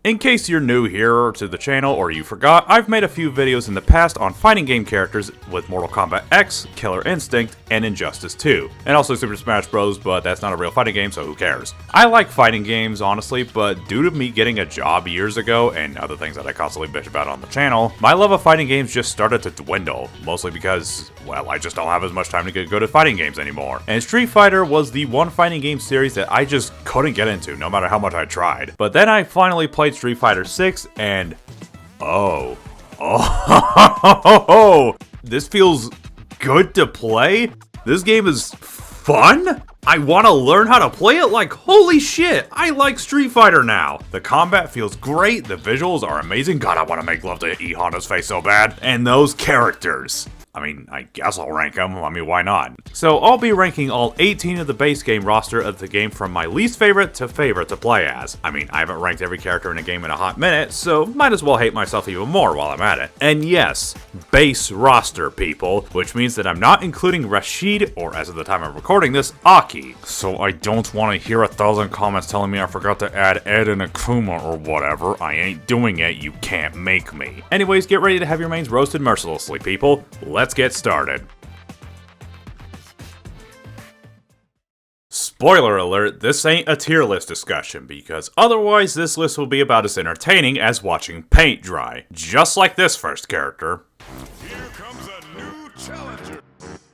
In case you're new here to the channel or you forgot, I've made a few videos in the past on fighting game characters with Mortal Kombat X, Killer Instinct, and Injustice 2. And also Super Smash Bros, but that's not a real fighting game, so who cares? I like fighting games, honestly, but due to me getting a job years ago and other things that I constantly bitch about on the channel, my love of fighting games just started to dwindle, mostly because, well, I just don't have as much time to get good at fighting games anymore. And Street Fighter was the one fighting game series that I just couldn't get into, no matter how much I tried. But then I finally played Street Fighter 6 and this feels good to play. This game is fun. I want to learn how to play it. Like, holy shit, I like Street Fighter now. The combat feels great, the visuals are amazing. God, I want to make love to E Honda's face so bad. And those characters. I mean, I guess I'll rank them. I mean, why not? So I'll be ranking all 18 of the base game roster of the game from my least favorite to favorite to play as. I mean, I haven't ranked every character in a game in a hot minute, so might as well hate myself even more while I'm at it. And yes, base roster, people, which means that I'm not including Rashid, or as of the time I'm recording this, Aki. So I don't want to hear 1,000 comments telling me I forgot to add Ed and Akuma or whatever. I ain't doing it, you can't make me. Anyways, get ready to have your mains roasted mercilessly, people. Let's get started. Spoiler alert, this ain't a tier list discussion, because otherwise this list will be about as entertaining as watching paint dry. Just like this first character. Here comes a new challenger.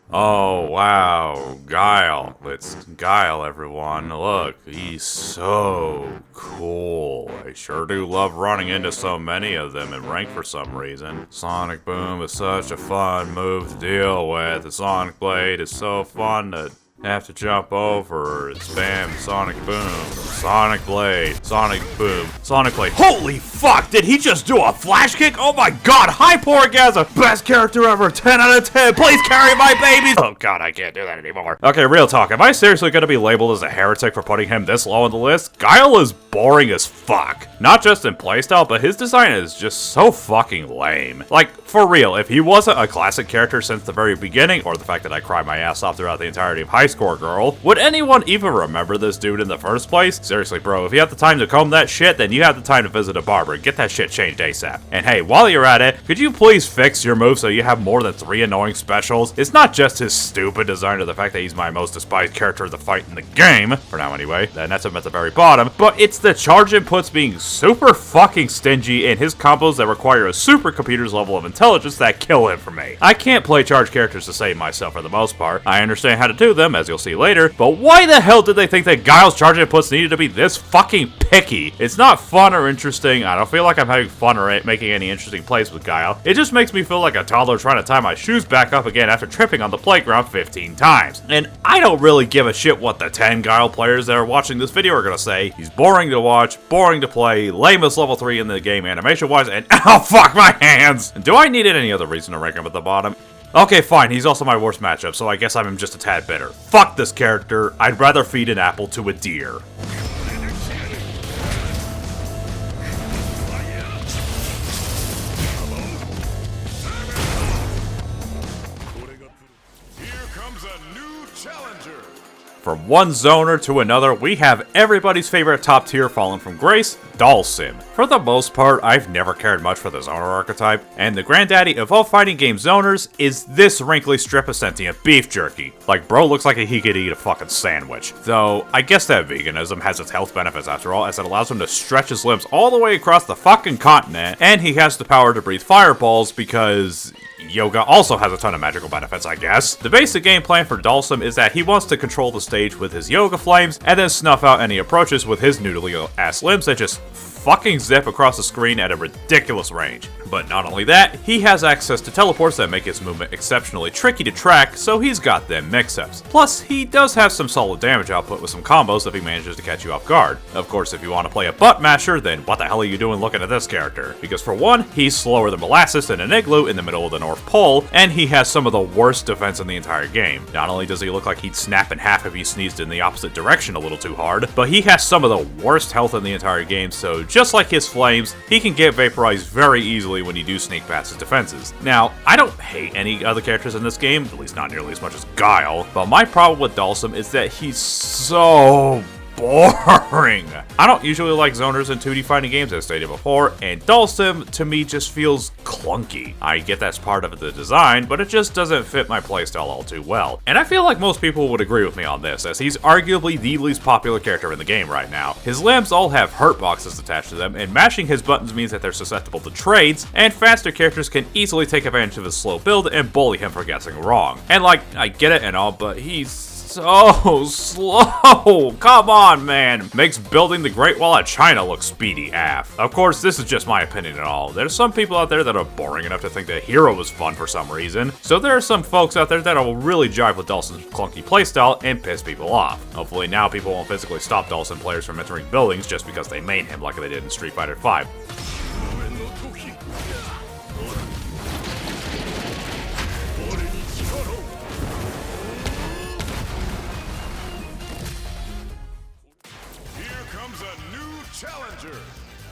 Oh wow, Guile. It's Guile, everyone. Look, he's so cool. I sure do love running into so many of them in rank for some reason. Sonic Boom is such a fun move to deal with. The Sonic Blade is so fun to have to jump over and spam Sonic Boom, Sonic Blade, Sonic Boom, Sonic Blade. Holy fuck, did he just do a flash kick? Oh my god, Hypergasm! Best character ever, 10 out of 10, please carry my babies! Oh god, I can't do that anymore. Okay, real talk, am I seriously gonna be labeled as a heretic for putting him this low on the list? Guile is boring as fuck. Not just in playstyle, but his design is just so fucking lame. Like, for real, if he wasn't a classic character since the very beginning, or the fact that I cried my ass off throughout the entirety of High Score Girl, would anyone even remember this dude in the first place? Seriously, bro, if you have the time to comb that shit, then you have the time to visit a barber and get that shit changed ASAP. And hey, while you're at it, could you please fix your move so you have more than 3 annoying specials? It's not just his stupid design or the fact that he's my most despised character of the fight in the game, for now anyway, and that's him at the very bottom, but it's the charge inputs being super fucking stingy and his combos that require a supercomputer's level of intelligence that kill him for me. I can't play charge characters to save myself for the most part. I understand how to do them, as you'll see later, but why the hell did they think that Guile's charge inputs needed to be this fucking picky? It's not fun or interesting. I don't feel like I'm having fun or making any interesting plays with Guile. It just makes me feel like a toddler trying to tie my shoes back up again after tripping on the playground 15 times. And I don't really give a shit what the 10 Guile players that are watching this video are gonna say. He's boring to watch, boring to play, lamest level 3 in the game animation-wise, and ow, fuck my hands! Do I need any other reason to rank him at the bottom? Okay, fine, he's also my worst matchup, so I guess I'm just a tad bitter. Fuck this character, I'd rather feed an apple to a deer. Here comes a new challenger. From one zoner to another, we have everybody's favorite top tier fallen from grace, Dhalsim. For the most part, I've never cared much for the zoner archetype, and the granddaddy of all fighting game zoners is this wrinkly strip of sentient beef jerky. Like, bro looks like he could eat a fucking sandwich. Though, I guess that veganism has its health benefits after all, as it allows him to stretch his limbs all the way across the fucking continent, and he has the power to breathe fireballs because yoga also has a ton of magical benefits, I guess. The basic game plan for Dhalsim is that he wants to control the stage with his yoga flames, and then snuff out any approaches with his noodly-ass limbs that just fucking zip across the screen at a ridiculous range. But not only that, he has access to teleports that make his movement exceptionally tricky to track, so he's got them mix-ups. Plus, he does have some solid damage output with some combos if he manages to catch you off guard. Of course, if you want to play a butt masher, then what the hell are you doing looking at this character? Because for one, he's slower than molasses in an igloo in the middle of the North Pole, and he has some of the worst defense in the entire game. Not only does he look like he'd snap in half if he sneezed in the opposite direction a little too hard, but he has some of the worst health in the entire game, so just like his flames, he can get vaporized very easily when you do sneak past his defenses. Now, I don't hate any other characters in this game, at least not nearly as much as Guile, but my problem with Dhalsim is that he's so boring. I don't usually like zoners in 2D fighting games, as stated before, and Dhalsim to me just feels clunky. I get that's part of the design, but it just doesn't fit my playstyle all too well. And I feel like most people would agree with me on this, as he's arguably the least popular character in the game right now. His limbs all have hurt boxes attached to them, and mashing his buttons means that they're susceptible to trades, and faster characters can easily take advantage of his slow build and bully him for guessing wrong. And like, I get it and all, but he's so slow. Come on, man. Makes building the Great Wall of China look speedy AF. Of course, this is just my opinion and all. There's some people out there that are boring enough to think that Hero is fun for some reason. So there are some folks out there that will really jive with Dhalsim's clunky playstyle and piss people off. Hopefully now people won't physically stop Dhalsim players from entering buildings just because they main him like they did in Street Fighter V. Challenger.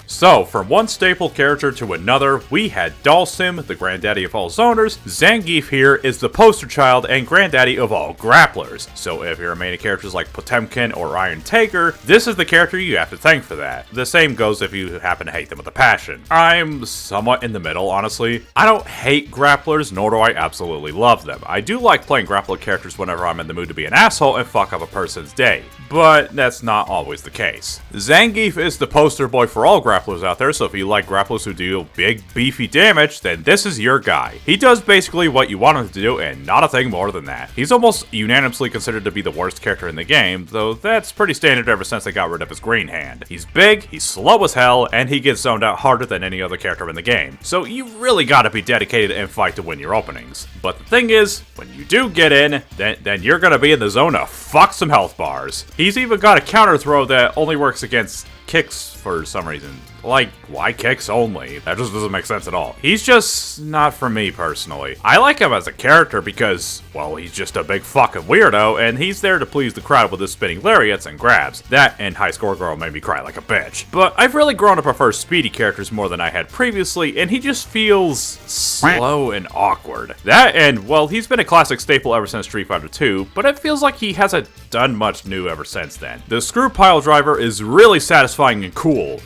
So, from one staple character to another, we had Dhalsim, the granddaddy of all zoners. Zangief here is the poster child and granddaddy of all grapplers. So if you're a main of characters like Potemkin or Iron Taker, this is the character you have to thank for that. The same goes if you happen to hate them with a passion. I'm somewhat in the middle, honestly. I don't hate grapplers, nor do I absolutely love them. I do like playing grappler characters whenever I'm in the mood to be an asshole and fuck up a person's day, but that's not always the case. Zangief is the poster boy for all grapplers out there, so if you like grapplers who deal big, beefy damage, then this is your guy. He does basically what you want him to do, and not a thing more than that. He's almost unanimously considered to be the worst character in the game, though that's pretty standard ever since they got rid of his green hand. He's big, he's slow as hell, and he gets zoned out harder than any other character in the game. So you really gotta be dedicated and fight to win your openings. But the thing is, when you do get in, then you're gonna be in the zone to fuck some health bars. He's even got a counter throw that only works against kicks for some reason. Like, why kicks only? That just doesn't make sense at all. He's just not for me personally. I like him as a character because, well, he's just a big fucking weirdo, and he's there to please the crowd with his spinning lariats and grabs. That and High Score Girl made me cry like a bitch. But I've really grown to prefer speedy characters more than I had previously, and he just feels slow and awkward. That and, well, he's been a classic staple ever since Street Fighter 2, but it feels like he hasn't done much new ever since then. The screw pile driver is really satisfying and cool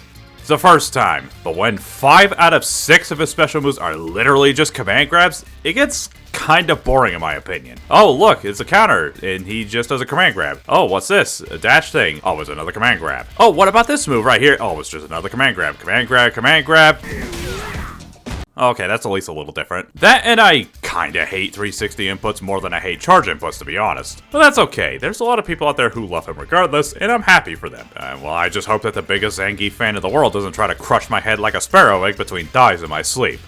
the first time, but when 5 out of 6 of his special moves are literally just command grabs, it gets kind of boring in my opinion. Oh look, it's a counter, and he just does a command grab. Oh, what's this? A dash thing. Oh, it's another command grab. Oh, what about this move right here? Oh, it's just another command grab. Command grab, command grab. Okay, that's at least a little different. That and I kinda hate 360 inputs more than I hate charge inputs, to be honest. But that's okay, there's a lot of people out there who love him regardless, and I'm happy for them. Well, I just hope that the biggest Zangief fan in the world doesn't try to crush my head like a sparrow egg between thighs in my sleep.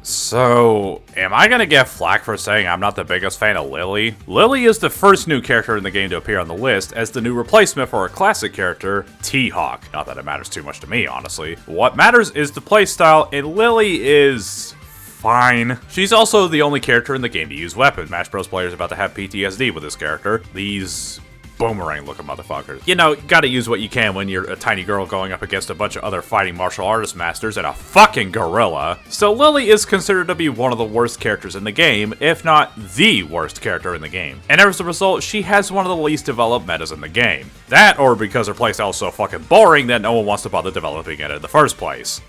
So, am I gonna get flack for saying I'm not the biggest fan of Lily? Lily is the first new character in the game to appear on the list as the new replacement for a classic character, T-Hawk. Not that it matters too much to me, honestly. What matters is the playstyle, and Lily is fine. She's also the only character in the game to use weapons. Smash Bros players about to have PTSD with this character. These boomerang looking motherfuckers. You know, gotta use what you can when you're a tiny girl going up against a bunch of other fighting martial artist masters and a fucking gorilla. So Lily is considered to be one of the worst characters in the game, if not the worst character in the game. And as a result, she has one of the least developed metas in the game. That, or because her playstyle is so fucking boring that no one wants to bother developing it in the first place.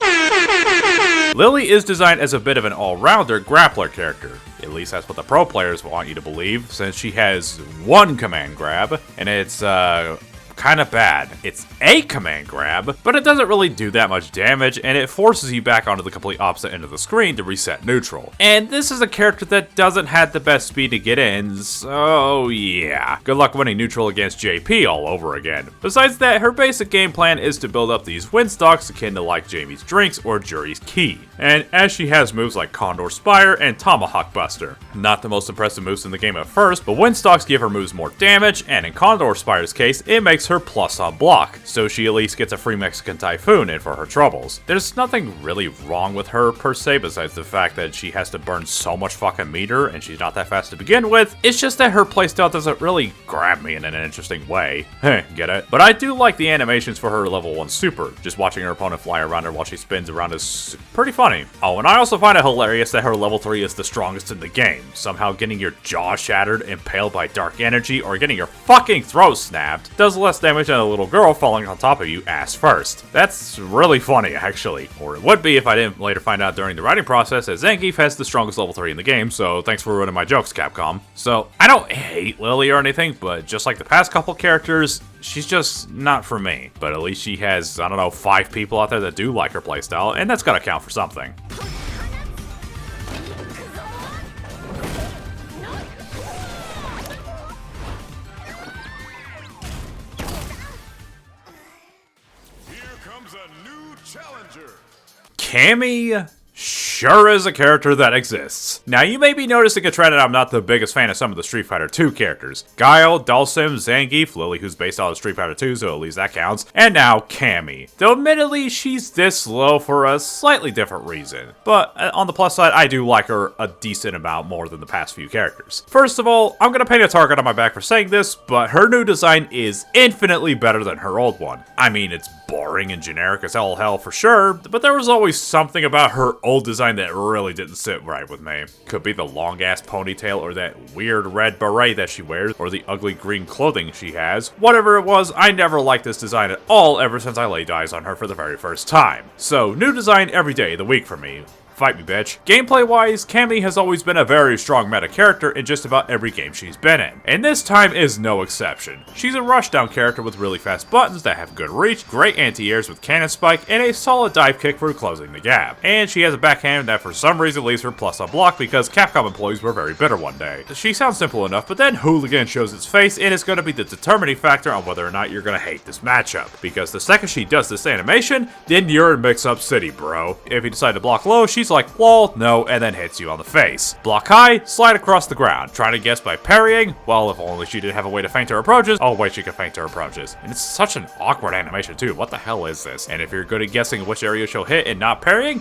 Lily is designed as a bit of an all-rounder grappler character. At least that's what the pro players want you to believe, since she has one command grab, and it's, kind of bad. It's a command grab, but it doesn't really do that much damage, and it forces you back onto the complete opposite end of the screen to reset neutral. And this is a character that doesn't have the best speed to get in, so yeah. Good luck winning neutral against JP all over again. Besides that, her basic game plan is to build up these win stocks akin to like Jamie's Drinks or Juri's Key. And as she has moves like Condor Spire and Tomahawk Buster. Not the most impressive moves in the game at first, but win stocks give her moves more damage, and in Condor Spire's case, it makes her plus on block, so she at least gets a free Mexican Typhoon in for her troubles. There's nothing really wrong with her per se, besides the fact that she has to burn so much fucking meter and she's not that fast to begin with. It's just that her playstyle doesn't really grab me in an interesting way. Heh, get it? But I do like the animations for her level 1 super. Just watching her opponent fly around her while she spins around is pretty funny. Oh, and I also find it hilarious that her level 3 is the strongest in the game. Somehow getting your jaw shattered, impaled by dark energy, or getting your fucking throat snapped does less damage than a little girl falling on top of you ass first. That's really funny, actually. Or it would be if I didn't later find out during the writing process that Zangief has the strongest level 3 in the game, so thanks for ruining my jokes, Capcom. So, I don't hate Lily or anything, but just like the past couple characters, she's just not for me. But at least she has, I don't know, 5 people out there that do like her playstyle, and that's gotta count for something. Challenger. Cammy sure is a character that exists. Now, you may be noticing a trend that I'm not the biggest fan of some of the Street Fighter 2 characters. Guile, Dhalsim, Zangief, Lily, who's based on Street Fighter 2, so at least that counts, and now Cammy. Though admittedly, she's this low for a slightly different reason. But on the plus side, I do like her a decent amount more than the past few characters. First of all, I'm gonna paint a target on my back for saying this, but her new design is infinitely better than her old one. I mean, it's boring and generic as all hell for sure, but there was always something about her old design that really didn't sit right with me. Could be the long ass ponytail, or that weird red beret that she wears, or the ugly green clothing she has. Whatever it was, I never liked this design at all ever since I laid eyes on her for the very first time. So, new design every day of the week for me. Fight me, bitch. Gameplay-wise, Cammy has always been a very strong meta character in just about every game she's been in, and this time is no exception. She's a rushdown character with really fast buttons that have good reach, great anti-airs with cannon spike, and a solid dive kick for closing the gap. And she has a backhand that for some reason leaves her plus on block because Capcom employees were very bitter one day. She sounds simple enough, but then Hooligan shows its face, and it's going to be the determining factor on whether or not you're going to hate this matchup. Because the second she does this animation, then you're in mix-up city, bro. If you decide to block low, she's like, lol, no, and then hits you on the face. Block high, slide across the ground. Trying to guess by parrying? Well, if only she did have a way to feint her approaches. Oh wait, she can feint her approaches. And it's such an awkward animation too. What the hell is this? And if you're good at guessing which area she'll hit and not parrying?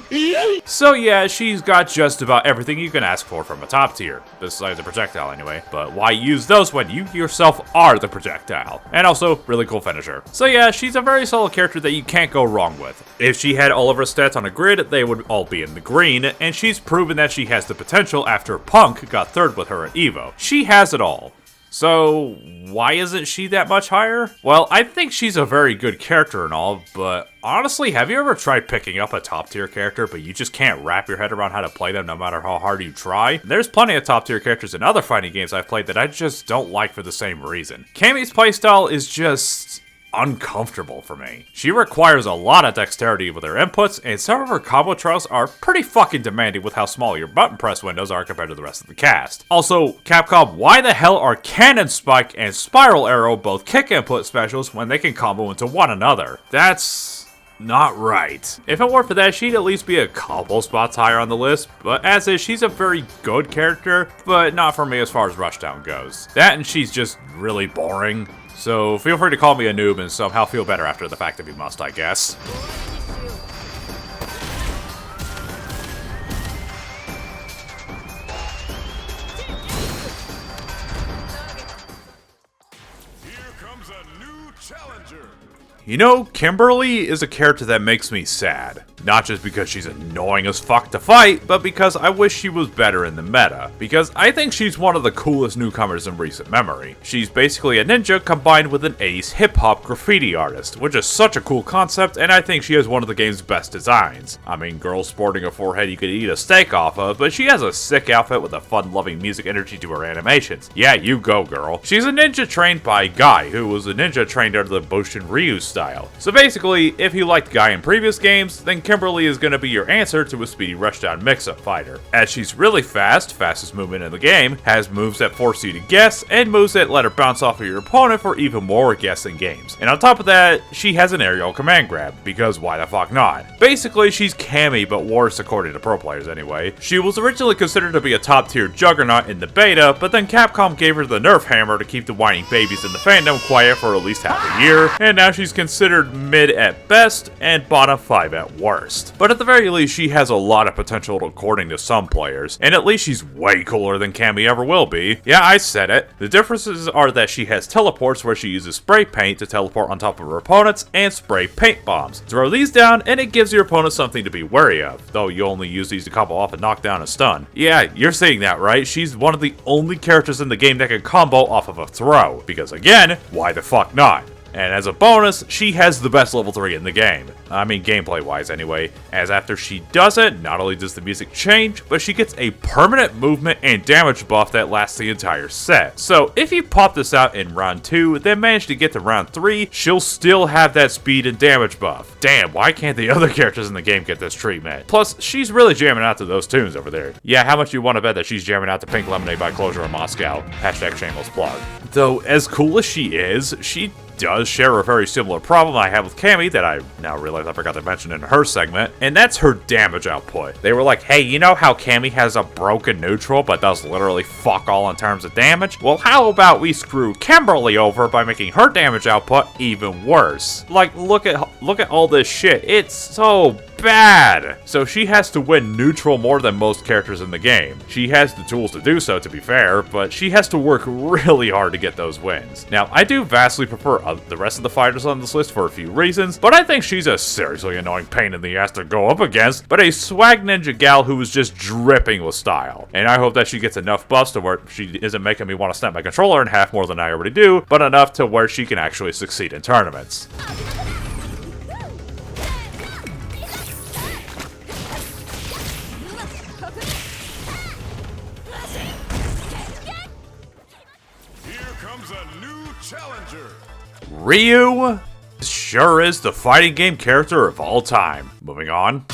So yeah, she's got just about everything you can ask for from a top tier. Besides the projectile anyway. But why use those when you yourself are the projectile? And also, really cool finisher. So yeah, she's a very solid character that you can't go wrong with. If she had all of her stats on a grid, they would all be in the green, and she's proven that she has the potential after Punk got third with her at EVO. She has it all. So, why isn't she that much higher? Well, I think she's a very good character and all, but honestly, have you ever tried picking up a top tier character, but you just can't wrap your head around how to play them no matter how hard you try? There's plenty of top tier characters in other fighting games I've played that I just don't like for the same reason. Cammy's playstyle is just uncomfortable for me. She requires a lot of dexterity with her inputs, and some of her combo trials are pretty fucking demanding with how small your button press windows are compared to the rest of the cast. Also, Capcom, why the hell are Cannon Spike and Spiral Arrow both kick input specials when they can combo into one another? That's not right. If it weren't for that, she'd at least be a couple spots higher on the list, but as is, she's a very good character, but not for me as far as Rushdown goes. That and she's just really boring. So feel free to call me a noob and somehow feel better after the fact if you must, I guess. Here comes a new challenger. You know, Kimberly is a character that makes me sad. Not just because she's annoying as fuck to fight, but because I wish she was better in the meta. Because I think she's one of the coolest newcomers in recent memory. She's basically a ninja combined with an 80s hip-hop graffiti artist, which is such a cool concept, and I think she has one of the game's best designs. I mean, girl sporting a forehead you could eat a steak off of, but she has a sick outfit with a fun-loving music energy to her animations. Yeah, you go, girl. She's a ninja trained by Guile, who was a ninja trained under the Boshin Ryu style playstyle. So basically, if you liked Guy in previous games, then Kimberly is going to be your answer to a speedy rushdown mix-up fighter, as she's really fast, fastest movement in the game, has moves that force you to guess, and moves that let her bounce off of your opponent for even more guessing games. And on top of that, she has an aerial command grab, because why the fuck not? Basically, she's Cammy, but worse according to pro players anyway. She was originally considered to be a top-tier juggernaut in the beta, but then Capcom gave her the Nerf hammer to keep the whining babies in the fandom quiet for at least half a year, and now she's considered mid at best and bottom 5 at worst. But at the very least, she has a lot of potential according to some players, and at least she's way cooler than Cammy ever will be. Yeah, I said it. The differences are that she has teleports where she uses spray paint to teleport on top of her opponents, and spray paint bombs. Throw these down, and it gives your opponent something to be wary of, though you only use these to combo off and knock down a stun. Yeah, you're seeing that, right? She's one of the only characters in the game that can combo off of a throw, because again, why the fuck not? And as a bonus, she has the best level 3 in the game. I mean, gameplay wise anyway, as after she does it, not only does the music change, but she gets a permanent movement and damage buff that lasts the entire set. So if you pop this out in round 2, then manage to get to round 3, she'll still have that speed and damage buff. Damn, why can't the other characters in the game get this treatment? Plus, she's really jamming out to those tunes over there. Yeah, how much you want to bet that she's jamming out to Pink Lemonade by Closure in Moscow? Hashtag shameless plug. Though, as cool as she is, she does share a very similar problem I have with Cammy that I now realize I forgot to mention in her segment, and that's her damage output. They were like, hey, you know how Cammy has a broken neutral but does literally fuck all in terms of damage? Well, how about we screw Kimberly over by making her damage output even worse? Like, look at all this shit. It's so bad. So she has to win neutral more than most characters in the game. She has the tools to do so, to be fair, but she has to work really hard to get those wins. Now, I do vastly prefer the rest of the fighters on this list for a few reasons, but I think she's a seriously annoying pain in the ass to go up against, but a swag ninja gal who is just dripping with style. And I hope that she gets enough buffs to where she isn't making me want to snap my controller in half more than I already do, but enough to where she can actually succeed in tournaments. Challenger. Ryu sure is the fighting game character of all time. Moving on.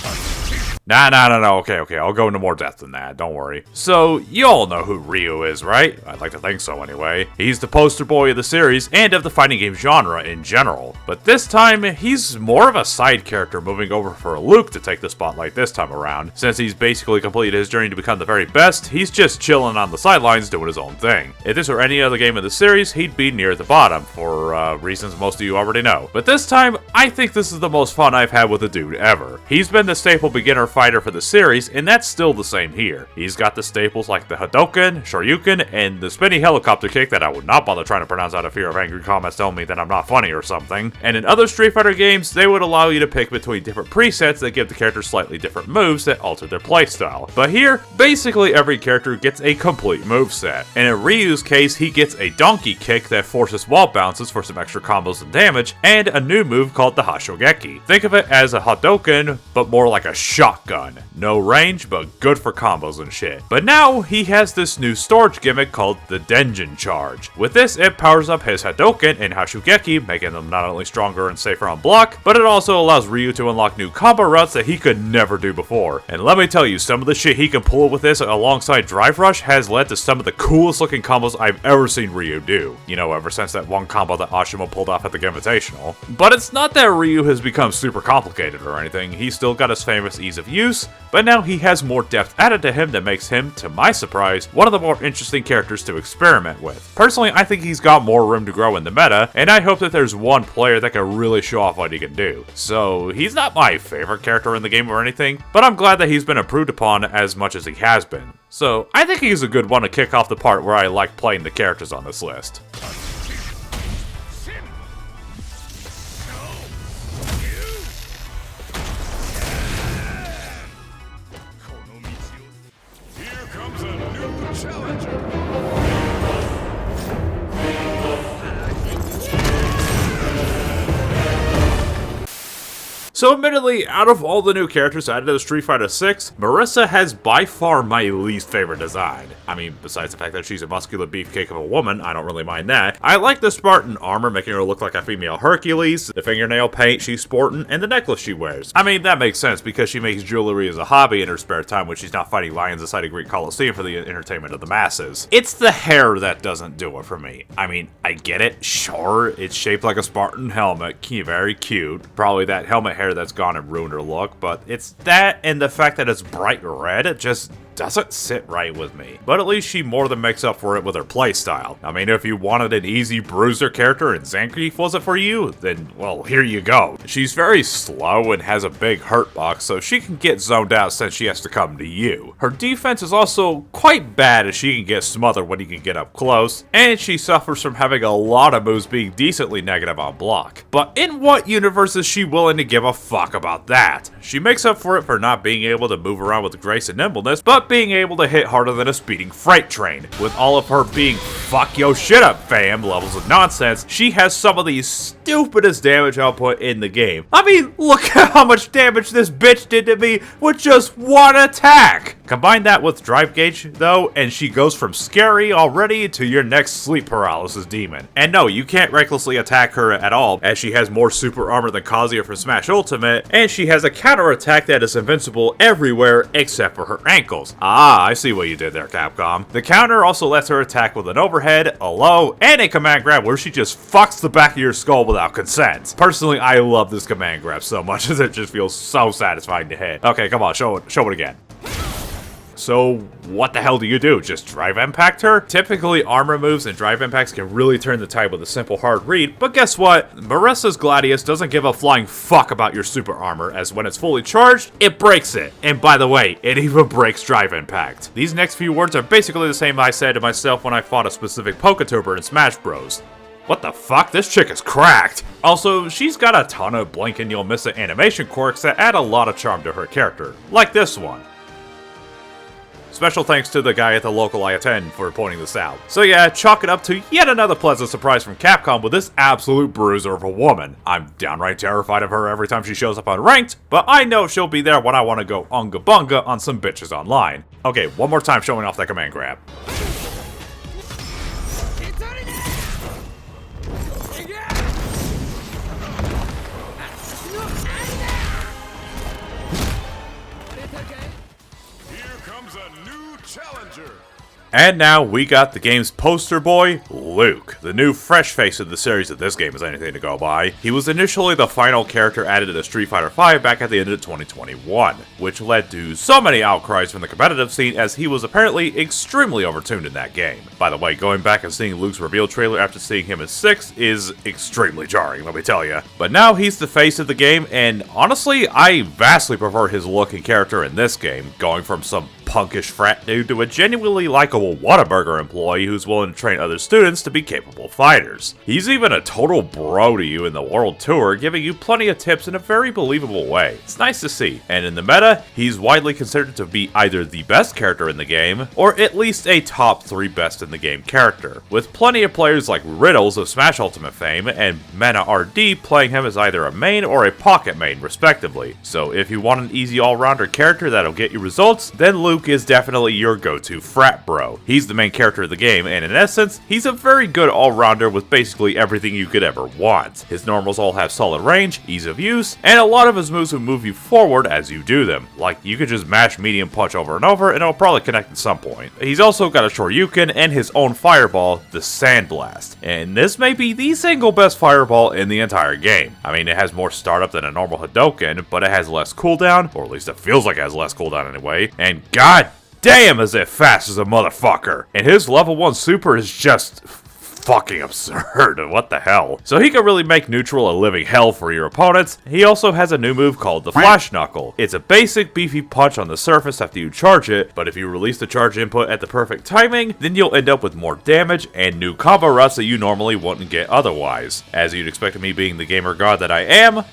Nah, okay, I'll go into more depth than that, don't worry. So, you all know who Ryu is, right? I'd like to think so anyway. He's the poster boy of the series, and of the fighting game genre in general. But this time, he's more of a side character moving over for Luke to take the spotlight this time around. Since he's basically completed his journey to become the very best, he's just chilling on the sidelines doing his own thing. If this were any other game in the series, he'd be near the bottom, for reasons most of you already know. But this time, I think this is the most fun I've had with a dude ever. He's been the staple beginner fighter for the series, and that's still the same here. He's got the staples like the Hadouken, Shoryuken, and the spinny helicopter kick that I would not bother trying to pronounce out of fear of angry comments telling me that I'm not funny or something. And in other Street Fighter games, they would allow you to pick between different presets that give the character slightly different moves that alter their playstyle. But here, basically every character gets a complete moveset. And in Ryu's case, he gets a donkey kick that forces wall bounces for some extra combos and damage, and a new move called the Hashogeki. Think of it as a Hadouken, but more like a shotgun. No range, but good for combos and shit. But now, he has this new storage gimmick called the Denjin Charge. With this, it powers up his Hadouken and Hashogeki, making them not only stronger and safer on block, but it also allows Ryu to unlock new combo routes that he could never do before. And let me tell you, some of the shit he can pull with this alongside Drive Rush has led to some of the coolest looking combos I've ever seen Ryu do. You know, ever since that one combo that Ashima pulled off at the Invitational. But it's not that Ryu has become super complicated or anything. He's still got his famous ease of use, but now he has more depth added to him that makes him, to my surprise, one of the more interesting characters to experiment with. Personally, I think he's got more room to grow in the meta, and I hope that there's one player that can really show off what he can do. So, he's not my favorite character in the game or anything, but I'm glad that he's been improved upon as much as he has been. So, I think he's a good one to kick off the part where I like playing the characters on this list. So admittedly, out of all the new characters added to Street Fighter 6, Marisa has by far my least favorite design. I mean, besides the fact that she's a muscular beefcake of a woman, I don't really mind that. I like the Spartan armor, making her look like a female Hercules, the fingernail paint she's sporting, and the necklace she wears. I mean, that makes sense because she makes jewelry as a hobby in her spare time when she's not fighting lions inside a Greek coliseum for the entertainment of the masses. It's the hair that doesn't do it for me. I mean, I get it, sure, it's shaped like a Spartan helmet, very cute. Probably that helmet hair that's gone and ruined her look, but it's that and the fact that it's bright red, it just doesn't sit right with me. But at least she more than makes up for it with her playstyle. I mean, if you wanted an easy bruiser character and Zangief wasn't for you, then, well, here you go. She's very slow and has a big hurt box, so she can get zoned out since she has to come to you. Her defense is also quite bad as she can get smothered when you can get up close, and she suffers from having a lot of moves being decently negative on block. But in what universe is she willing to give a fuck about that? She makes up for it for not being able to move around with grace and nimbleness, but being able to hit harder than a speeding freight train. With all of her being fuck yo shit up fam levels of nonsense, she has some of the stupidest damage output in the game. I mean, look at how much damage this bitch did to me with just one attack! Combine that with drive gauge though, and she goes from scary already to your next sleep paralysis demon. And no, you can't recklessly attack her at all, as she has more super armor than Kazuya from Smash Ultimate, and she has a counter attack that is invincible everywhere except for her ankles. Ah, I see what you did there, Capcom. The counter also lets her attack with an overhead, a low, and a command grab where she just fucks the back of your skull without consent. Personally, I love this command grab so much as it just feels so satisfying to hit. Okay, come on, show it again. So, what the hell do you do? Just drive impact her? Typically, armor moves and drive impacts can really turn the tide with a simple hard read, but guess what? Marisa's Gladius doesn't give a flying fuck about your super armor, as when it's fully charged, it breaks it. And by the way, it even breaks drive impact. These next few words are basically the same I said to myself when I fought a specific Poketuber in Smash Bros. What the fuck? This chick is cracked! Also, she's got a ton of blink and you'll miss it animation quirks that add a lot of charm to her character. Like this one. Special thanks to the guy at the local I attend for pointing this out. So yeah, chalk it up to yet another pleasant surprise from Capcom with this absolute bruiser of a woman. I'm downright terrified of her every time she shows up on Ranked, but I know she'll be there when I want to go unga bunga on some bitches online. Okay, one more time showing off that command grab. Challenger. And now we got the game's poster boy, Luke, the new fresh face of the series if this game is anything to go by. He was initially the final character added to Street Fighter V back at the end of 2021, which led to so many outcries from the competitive scene as he was apparently extremely overtuned in that game. By the way, going back and seeing Luke's reveal trailer after seeing him in 6 is extremely jarring, let me tell you. But now he's the face of the game, and honestly, I vastly prefer his look and character in this game, going from some punkish frat dude to a genuinely likable Whataburger employee who's willing to train other students to be capable fighters. He's even a total bro to you in the world tour, giving you plenty of tips in a very believable way. It's nice to see. And in the meta, he's widely considered to be either the best character in the game, or at least a top 3 best in the game character, with plenty of players like Riddles of Smash Ultimate fame and Mena RD playing him as either a main or a pocket main respectively. So if you want an easy all-rounder character that'll get you results, then Luke is definitely your go-to frat bro. He's the main character of the game, and in essence, he's a very good all-rounder with basically everything you could ever want. His normals all have solid range, ease of use, and a lot of his moves will move you forward as you do them. Like, you could just mash medium punch over and over, and it'll probably connect at some point. He's also got a Shoryuken and his own fireball, the Sandblast. And this may be the single best fireball in the entire game. I mean, it has more startup than a normal Hadouken, but it has less cooldown, or at least it feels like it has less cooldown anyway, and god damn is it fast as a motherfucker! And his level 1 super is just fucking absurd. What the hell? So he can really make neutral a living hell for your opponents. He also has a new move called the Flash Knuckle. It's a basic beefy punch on the surface after you charge it, but if you release the charge input at the perfect timing, then you'll end up with more damage and new combo routes that you normally wouldn't get otherwise. As you'd expect of me being the gamer god that I am,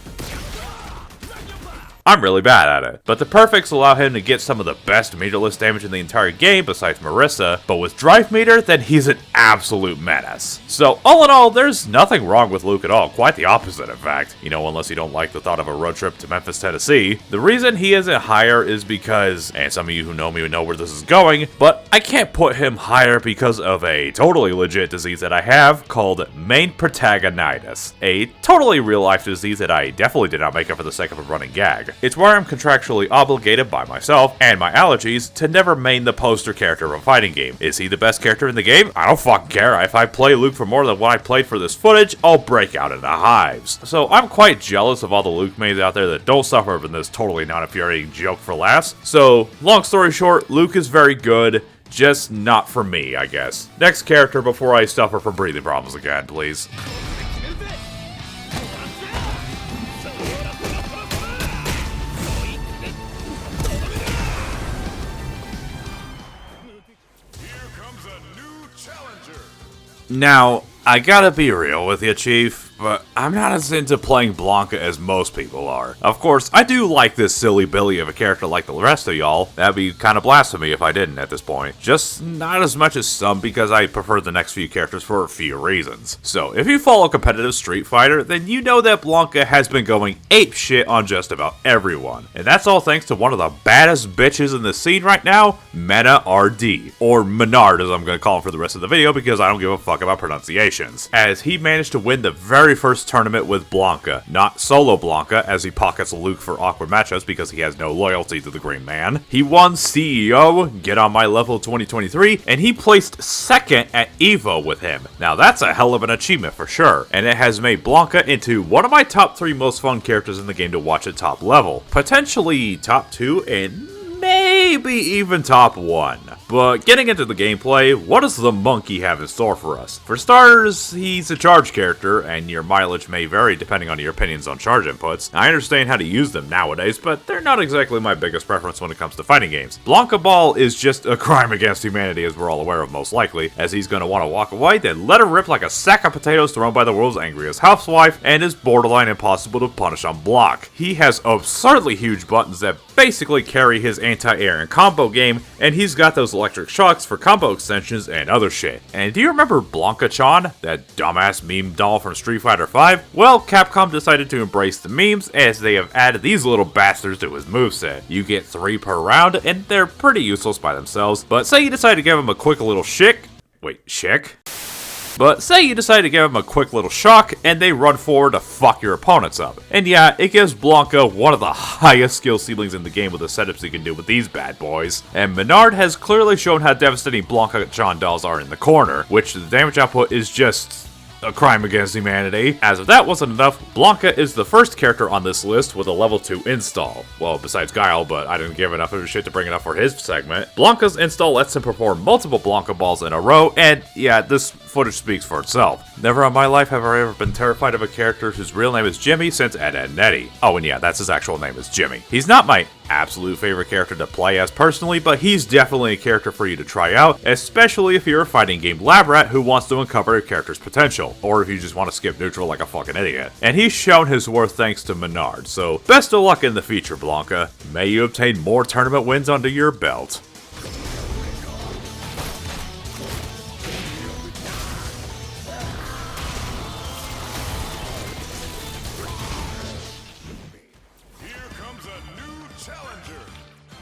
I'm really bad at it. But the perfects allow him to get some of the best meterless damage in the entire game besides Marisa, but with drive meter, then he's an absolute menace. So all in all, there's nothing wrong with Luke at all, quite the opposite in fact. You know, unless you don't like the thought of a road trip to Memphis, Tennessee. The reason he isn't higher is because, and some of you who know me would know where this is going, but I can't put him higher because of a totally legit disease that I have called main protagonitis. A totally real life disease that I definitely did not make up for the sake of a running gag. It's where I'm contractually obligated by myself and my allergies to never main the poster character of a fighting game. Is he the best character in the game? I don't fucking care. If I play Luke for more than what I played for this footage, I'll break out into hives. So I'm quite jealous of all the Luke mains out there that don't suffer from this totally non-infuriating joke for laughs. So, long story short, Luke is very good, just not for me, I guess. Next character before I suffer from breathing problems again, please. Now, I gotta be real with you, Chief, but I'm not as into playing Blanka as most people are. Of course, I do like this silly Billy of a character like the rest of y'all. That'd be kind of blasphemy if I didn't at this point. Just not as much as some because I prefer the next few characters for a few reasons. So, if you follow competitive Street Fighter, then you know that Blanka has been going ape shit on just about everyone. And that's all thanks to one of the baddest bitches in the scene right now, Mena RD. Or Menard as I'm gonna call him for the rest of the video because I don't give a fuck about pronunciations. As he managed to win the very first tournament with Blanka, not solo Blanka, as he pockets Luke for awkward matchups because he has no loyalty to the Green Man. He won CEO, Get On My Level 2023, and he placed second at EVO with him. Now that's a hell of an achievement for sure, and it has made Blanka into one of my top 3 most fun characters in the game to watch at top level. Potentially top 2 and maybe even top 1. But getting into the gameplay, what does the monkey have in store for us? For starters, he's a charge character, and your mileage may vary depending on your opinions on charge inputs. I understand how to use them nowadays, but they're not exactly my biggest preference when it comes to fighting games. Blanka Ball is just a crime against humanity, as we're all aware of most likely, as he's gonna want to walk away, then let her rip like a sack of potatoes thrown by the world's angriest housewife, and is borderline impossible to punish on block. He has absurdly huge buttons that basically carry his anti-air and combo game, and he's got those electric shocks for combo extensions and other shit. And do you remember Blanka-chan, that dumbass meme doll from Street Fighter V? Well, Capcom decided to embrace the memes as they have added these little bastards to his moveset. You get 3 per round, and they're pretty useless by themselves, but say you decide to give him a quick little But say you decide to give them a quick little shock, and they run forward to fuck your opponents up. And yeah, it gives Blanka one of the highest skill ceilings in the game with the setups he can do with these bad boys. And Menard has clearly shown how devastating Blanka-chan dolls are in the corner, which the damage output is just a crime against humanity. As if that wasn't enough, Blanka is the first character on this list with a level 2 install. Well, besides Guile, but I didn't give enough of a shit to bring it up for his segment. Blanka's install lets him perform multiple Blanka balls in a row, and yeah, this footage speaks for itself. Never in my life have I ever been terrified of a character whose real name is Jimmy since Ed, Edd n Eddy. Oh, and yeah, that's his actual name is Jimmy. He's not my absolute favorite character to play as personally, but he's definitely a character for you to try out, especially if you're a fighting game lab rat who wants to uncover a character's potential, or if you just want to skip neutral like a fucking idiot. And he's shown his worth thanks to Menard, so best of luck in the future, Blanka. May you obtain more tournament wins under your belt.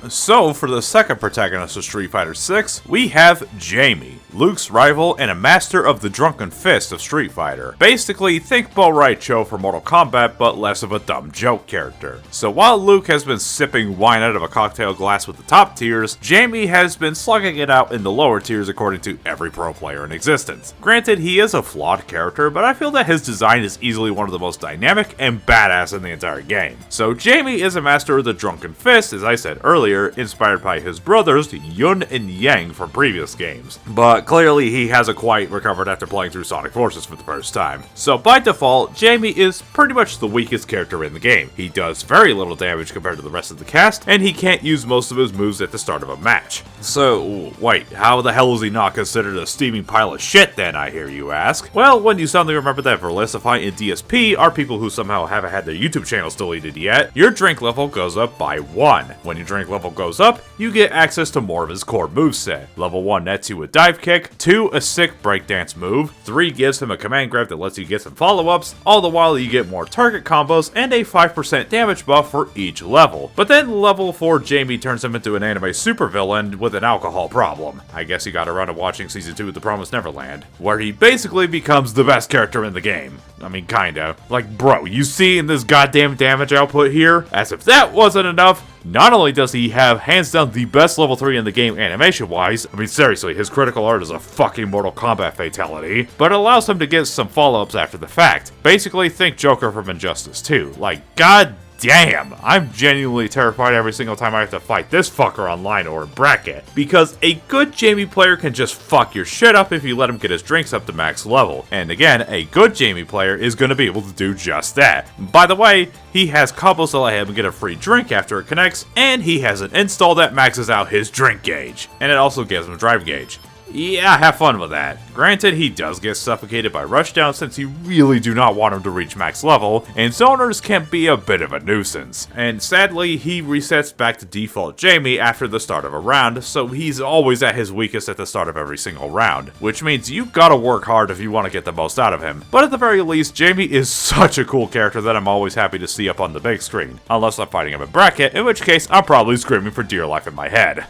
So, for the second protagonist of Street Fighter 6, we have Jamie, Luke's rival and a master of the drunken fist of Street Fighter. Basically, think Bo Cho for Mortal Kombat, but less of a dumb joke character. So while Luke has been sipping wine out of a cocktail glass with the top tiers, Jamie has been slugging it out in the lower tiers according to every pro player in existence. Granted, he is a flawed character, but I feel that his design is easily one of the most dynamic and badass in the entire game. So Jamie is a master of the drunken fist, as I said earlier, earlier, inspired by his brothers Yun and Yang from previous games. But clearly he hasn't quite recovered after playing through Sonic Forces for the first time. So by default, Jamie is pretty much the weakest character in the game. He does very little damage compared to the rest of the cast, and he can't use most of his moves at the start of a match. So, wait, how the hell is he not considered a steaming pile of shit then, I hear you ask? Well, when you suddenly remember that Versify and DSP are people who somehow haven't had their YouTube channels deleted yet, your drink level goes up by 1. When your drink level goes up, you get access to more of his core moveset. Level 1 nets you a dive kick, 2 a sick breakdance move, 3 gives him a command grab that lets you get some follow-ups, all the while you get more target combos and a 5% damage buff for each level. But then level 4 Jamie turns him into an anime supervillain with an alcohol problem. I guess he got around to watching season 2 of The Promised Neverland, where he basically becomes the best character in the game. I mean, kinda. Like, bro, you see in this goddamn damage output here? As if that wasn't enough, not only does he have hands down the best level 3 in the game animation wise, I mean seriously, his critical art is a fucking Mortal Kombat fatality, but it allows him to get some follow-ups after the fact. Basically, think Joker from Injustice 2. Like, god damn, I'm genuinely terrified every single time I have to fight this fucker online or in bracket, because a good Jamie player can just fuck your shit up if you let him get his drinks up to max level. And again, a good Jamie player is going to be able to do just that. By the way, he has combos that let him get a free drink after it connects, and he has an install that maxes out his drink gauge, and it also gives him a drive gauge. Yeah, have fun with that. Granted, he does get suffocated by rushdown since you really do not want him to reach max level, and zoners can be a bit of a nuisance. And sadly, he resets back to default Jamie after the start of a round, so he's always at his weakest at the start of every single round, which means you gotta work hard if you want to get the most out of him. But at the very least, Jamie is such a cool character that I'm always happy to see up on the big screen, unless I'm fighting him in bracket, in which case I'm probably screaming for dear life in my head.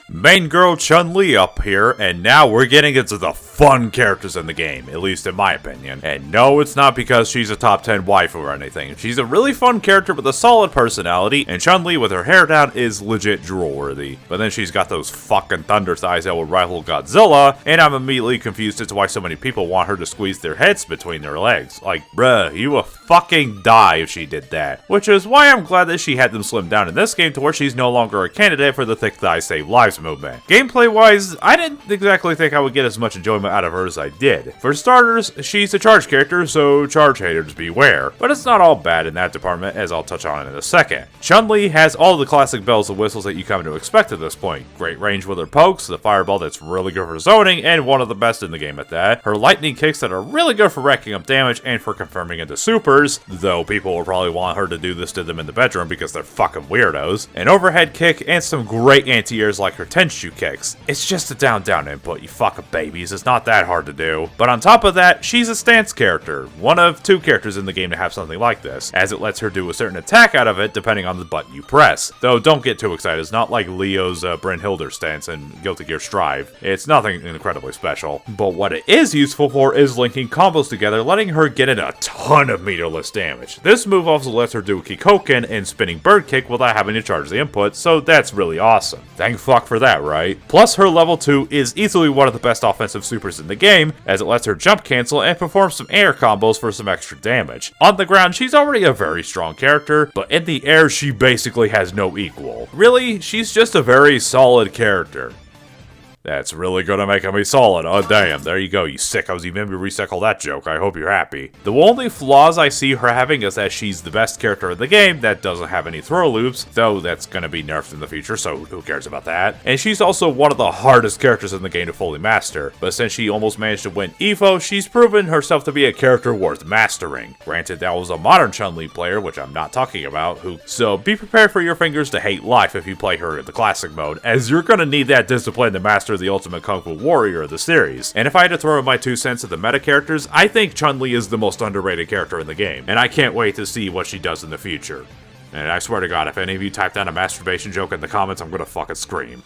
Main girl Chun-Li up here, and now we're getting into the fun characters in the game, at least in my opinion. And no, it's not because she's a top 10 waifu or anything. She's a really fun character with a solid personality, and Chun-Li with her hair down is legit drool-worthy. But then she's got those fucking thunder thighs that will rival Godzilla, and I'm immediately confused as to why so many people want her to squeeze their heads between their legs. Like, bruh, you would fucking die if she did that. Which is why I'm glad that she had them slimmed down in this game to where she's no longer a candidate for the thick thighs save lives movement. Gameplay wise, I didn't exactly think I would get as much enjoyment out of her as I did. For starters, she's a charge character, so charge haters beware. But it's not all bad in that department, as I'll touch on in a second. Chun-Li has all the classic bells and whistles that you come to expect at this point. Great range with her pokes, the fireball that's really good for zoning, and one of the best in the game at that. Her lightning kicks that are really good for racking up damage and for confirming into supers, though people will probably want her to do this to them in the bedroom because they're fucking weirdos. An overhead kick and some great anti-airs like her Tenshu kicks. It's just a down-down input, you fucking babies. It's not that hard to do. But on top of that, she's a stance character. One of 2 characters in the game to have something like this, as it lets her do a certain attack out of it depending on the button you press. Though don't get too excited, it's not like Leo's Brynhildr stance in Guilty Gear Strive. It's nothing incredibly special. But what it is useful for is linking combos together, letting her get in a ton of meterless damage. This move also lets her do a Kikoken and spinning bird kick without having to charge the input, so that's really awesome. Thank fuck for that, right? Plus, her level 2 is easily one of the best offensive supers in the game, as it lets her jump cancel and perform some air combos for some extra damage. On the ground, she's already a very strong character, but in the air, she basically has no equal. Really, she's just a very solid character. That's really gonna make me solid. Oh damn, there you go, you sickos. You made me recycle that joke. I hope you're happy. The only flaws I see her having is that she's the best character in the game that doesn't have any throw loops, though that's gonna be nerfed in the future, so who cares about that? And she's also one of the hardest characters in the game to fully master, but since she almost managed to win EVO, she's proven herself to be a character worth mastering. Granted, that was a modern Chun-Li player, which I'm not talking about, so be prepared for your fingers to hate life if you play her in the classic mode, as you're gonna need that discipline to master the ultimate Kung Fu warrior of the series. And if I had to throw in my 2 cents at the meta characters, I think Chun-Li is the most underrated character in the game, and I can't wait to see what she does in the future. And I swear to God, if any of you type down a masturbation joke in the comments, I'm gonna fucking scream.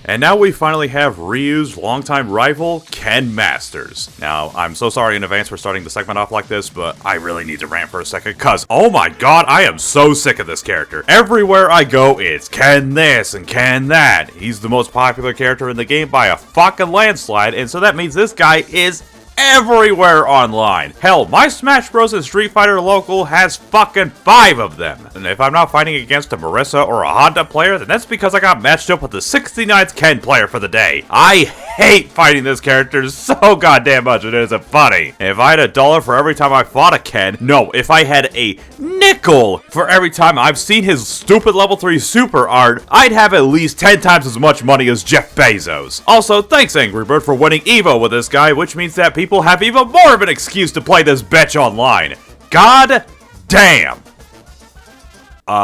And now we finally have Ryu's longtime rival, Ken Masters. Now, I'm so sorry in advance for starting the segment off like this, but I really need to rant for a second, cause oh my god, I am so sick of this character. Everywhere I go, it's Ken this and Ken that. He's the most popular character in the game by a fucking landslide, and so that means this guy is everywhere online. Hell, my Smash Bros. And Street Fighter local has fucking 5 of them. And if I'm not fighting against a Marisa or a Honda player, then that's because I got matched up with the 69th Ken player for the day. I hate fighting this character so goddamn much, it isn't funny. If I had $1 for every time I fought a Ken, no, if I had a nickel for every time I've seen his stupid level 3 super art, I'd have at least 10 times as much money as Jeff Bezos. Also, thanks Angry Bird for winning Evo with this guy, which means that people have even more of an excuse to play this bitch online. God damn.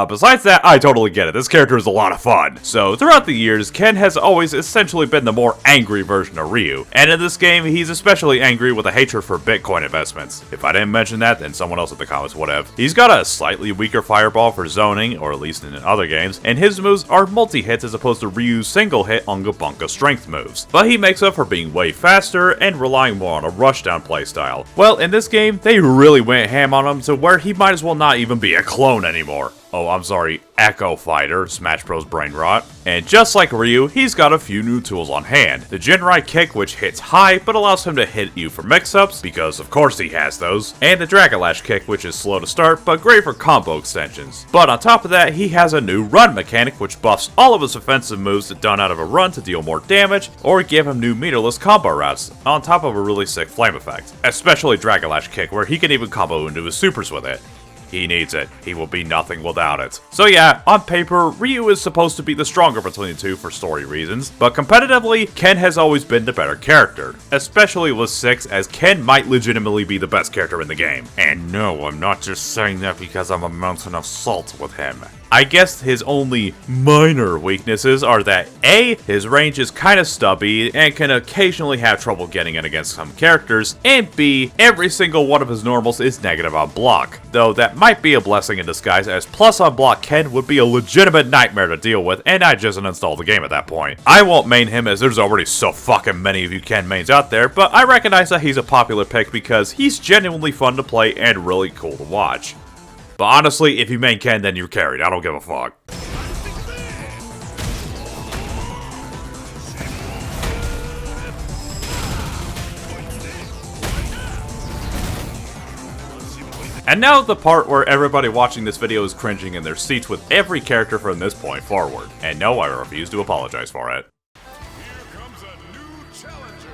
Besides that, I totally get it. This character is a lot of fun. So, throughout the years, Ken has always essentially been the more angry version of Ryu. And in this game, he's especially angry with a hatred for Bitcoin investments. If I didn't mention that, then someone else in the comments would have. He's got a slightly weaker fireball for zoning, or at least in other games, and his moves are multi-hits as opposed to Ryu's single hit Unga Bunga strength moves. But he makes up for being way faster and relying more on a rushdown playstyle. Well, in this game, they really went ham on him to where he might as well not even be a clone anymore. Oh, I'm sorry, Echo Fighter, Smash Bros. Brain Rot. And just like Ryu, he's got a few new tools on hand. The Jinrai Kick, which hits high, but allows him to hit you for mix-ups, because of course he has those. And the Dragon Lash Kick, which is slow to start, but great for combo extensions. But on top of that, he has a new run mechanic, which buffs all of his offensive moves done out of a run to deal more damage, or give him new meterless combo routes, on top of a really sick flame effect. Especially Dragon Lash Kick, where he can even combo into his supers with it. He needs it. He will be nothing without it. So yeah, on paper, Ryu is supposed to be the stronger between the two for story reasons, but competitively, Ken has always been the better character. Especially with 6, as Ken might legitimately be the best character in the game. And no, I'm not just saying that because I'm a mountain of salt with him. I guess his only minor weaknesses are that A, his range is kinda stubby and can occasionally have trouble getting in against some characters, and B, every single one of his normals is negative on block, though that might be a blessing in disguise as plus on block Ken would be a legitimate nightmare to deal with, and I just uninstalled the game at that point. I won't main him as there's already so fucking many of you Ken mains out there, but I recognize that he's a popular pick because he's genuinely fun to play and really cool to watch. But honestly, if you main Ken, then you're carried. I don't give a fuck. And now the part where everybody watching this video is cringing in their seats with every character from this point forward. And no, I refuse to apologize for it. Here comes a new challenger.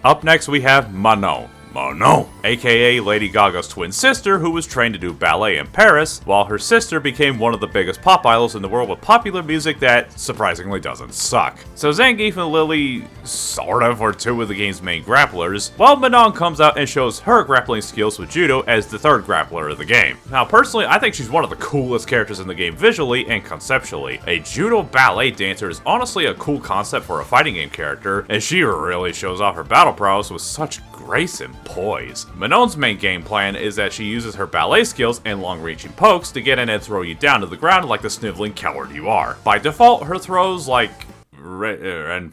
Up next we have Manon. Manon, aka Lady Gaga's twin sister, who was trained to do ballet in Paris, while her sister became one of the biggest pop idols in the world with popular music that surprisingly doesn't suck. So Zangief and Lily sort of are 2 of the game's main grapplers, while Manon comes out and shows her grappling skills with judo as the 3rd grappler of the game. Now personally, I think she's one of the coolest characters in the game visually and conceptually. A judo ballet dancer is honestly a cool concept for a fighting game character, and she really shows off her battle prowess with such grace and poise. Manon's main game plan is that she uses her ballet skills and long-reaching pokes to get in and throw you down to the ground like the sniveling coward you are. By default, her throws like grab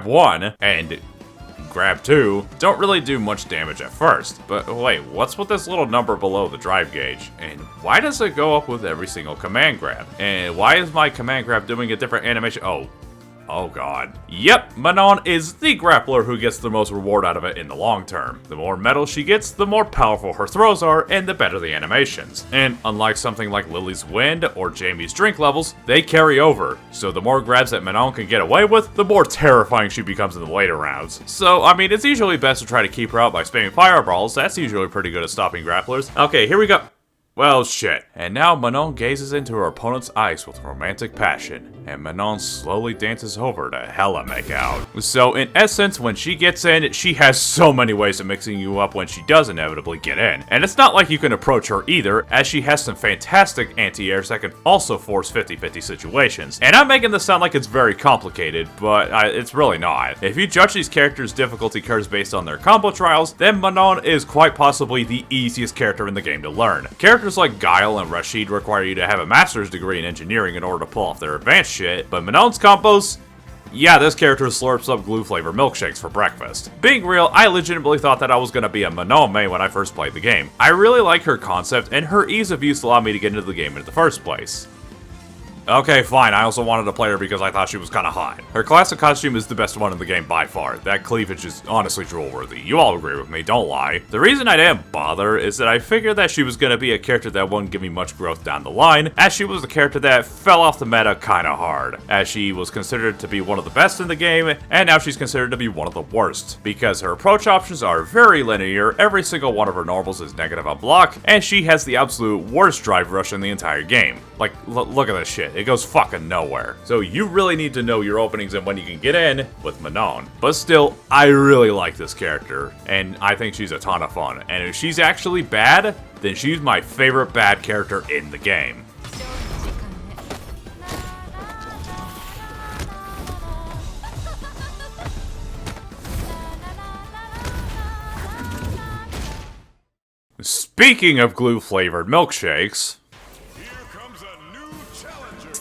1 and grab 2 don't really do much damage at first. But wait, what's with this little number below the drive gauge? And why does it go up with every single command grab? And why is my command grab doing a different animation? Oh god. Yep, Manon is the grappler who gets the most reward out of it in the long term. The more metal she gets, the more powerful her throws are, and the better the animations. And unlike something like Lily's Wind or Jamie's drink levels, they carry over. So the more grabs that Manon can get away with, the more terrifying she becomes in the later rounds. So, I mean, it's usually best to try to keep her out by spamming fireballs. That's usually pretty good at stopping grapplers. Okay, here we go. Well, shit. And now Manon gazes into her opponent's eyes with romantic passion, and Manon slowly dances over to hella make out. So in essence, when she gets in, she has so many ways of mixing you up when she does inevitably get in. And it's not like you can approach her either, as she has some fantastic anti-airs that can also force 50-50 situations. And I'm making this sound like it's very complicated, but it's really not. If you judge these characters' difficulty curves based on their combo trials, then Manon is quite possibly the easiest character in the game to learn. Characters like Guile and Rashid require you to have a master's degree in engineering in order to pull off their advanced shit, but Manon's combos, yeah, this character slurps up glue-flavored milkshakes for breakfast. Being real, I legitimately thought that I was gonna be a Manon main when I first played the game. I really like her concept, and her ease of use allowed me to get into the game in the first place. Okay, fine, I also wanted to play her because I thought she was kinda hot. Her classic costume is the best one in the game by far. That cleavage is honestly drool-worthy. You all agree with me, don't lie. The reason I didn't bother is that I figured that she was gonna be a character that wouldn't give me much growth down the line, as she was a character that fell off the meta kinda hard, as she was considered to be one of the best in the game, and now she's considered to be one of the worst. Because her approach options are very linear, every single one of her normals is negative on block, and she has the absolute worst drive rush in the entire game. Like, look at this shit. It goes fucking nowhere. So you really need to know your openings and when you can get in with Manon. But still, I really like this character, and I think she's a ton of fun. And if she's actually bad, then she's my favorite bad character in the game. Speaking of glue-flavored milkshakes,